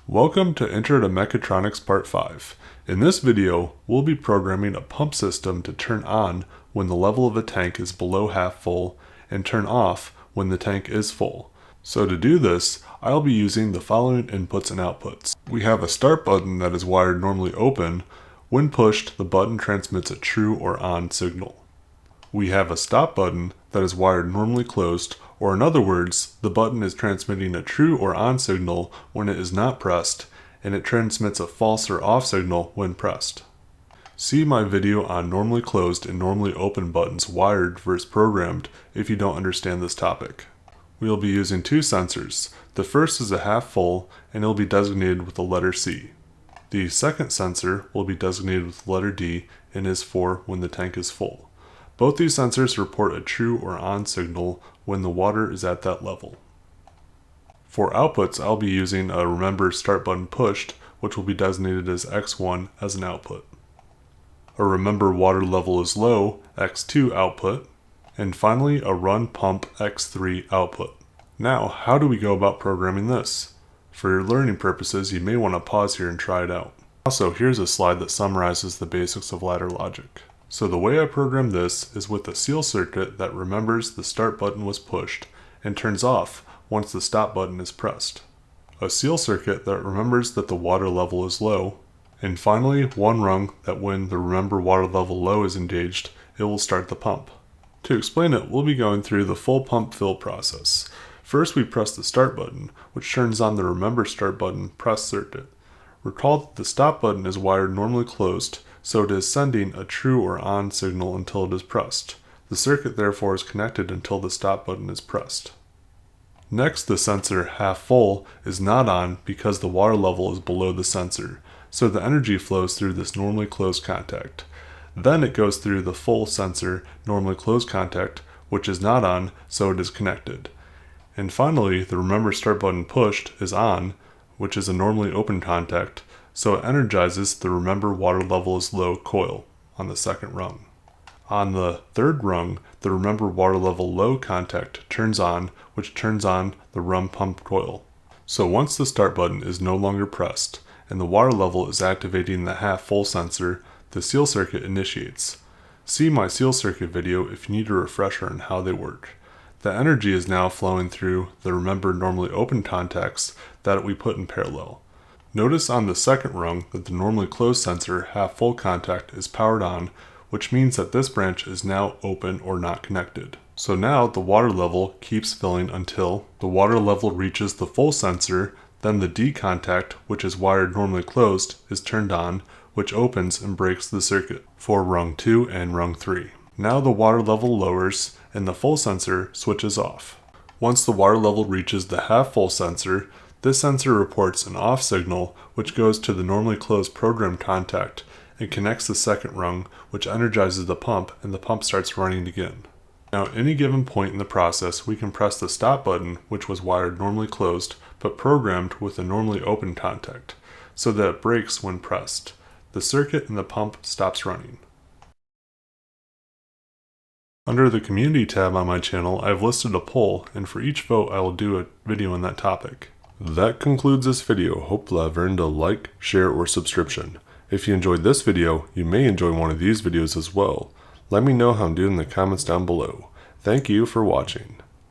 Welcome to Intro to Mechatronics Part 5. In this video, we'll be programming a pump system to turn on when the level of a tank is below half full and turn off when the tank is full. So to do this, I'll be using the following inputs and outputs. We have a start button that is wired normally open. When pushed, the button transmits a true or on signal. We have a stop button that is wired normally closed, or in other words, the button is transmitting a true or on signal when it is not pressed, and it transmits a false or off signal when pressed. See my video on normally closed and normally open buttons wired versus programmed if you don't understand this topic. We will be using two sensors. The first is a half full and it will be designated with the letter C. The second sensor will be designated with the letter D and is for when the tank is full. Both these sensors report a true or on signal when the water is at that level. For outputs, I'll be using a remember start button pushed, which will be designated as X1 as an output. A remember water level is low, X2 output, and finally a run pump X3 output. Now, how do we go about programming this? For your learning purposes, you may want to pause here and try it out. Also, here's a slide that summarizes the basics of ladder logic. So the way I program this is with a seal circuit that remembers the start button was pushed and turns off once the stop button is pressed. A seal circuit that remembers that the water level is low, and finally one rung that when the remember water level low is engaged, it will start the pump. To explain it, we'll be going through the full pump fill process. First we press the start button, which turns on the remember start button press circuit. Recall that the stop button is wired normally closed, so it is sending a true or on signal until it is pressed. The circuit therefore is connected until the stop button is pressed. Next, the sensor half full is not on because the water level is below the sensor, so the energy flows through this normally closed contact. Then it goes through the full sensor normally closed contact, which is not on, so it is connected. And finally, the remember start button pushed is on, which is a normally open contact, so it energizes the remember water level is low coil on the second rung. On the third rung, the remember water level low contact turns on, which turns on the run pump coil. So once the start button is no longer pressed and the water level is activating the half full sensor, the seal circuit initiates. See my seal circuit video if you need a refresher on how they work. The energy is now flowing through the remember normally open contacts that we put in parallel. Notice on the second rung that the normally closed sensor half full contact is powered on, which means that this branch is now open or not connected. So now the water level keeps filling until the water level reaches the full sensor, then the D contact, which is wired normally closed, is turned on, which opens and breaks the circuit for rung 2 and rung 3. Now the water level lowers and the full sensor switches off. Once the water level reaches the half full sensor, this sensor reports an off signal which goes to the normally closed program contact and connects the second rung, which energizes the pump and the pump starts running again. Now at any given point in the process, we can press the stop button, which was wired normally closed but programmed with a normally open contact, so that it breaks when pressed. The circuit and the pump stops running. Under the Community tab on my channel, I've listed a poll, and for each vote I will do a video on that topic. That concludes this video. Hope you'll have earned a like, share, or subscription. If you enjoyed this video, you may enjoy one of these videos as well. Let me know how I'm doing in the comments down below. Thank you for watching.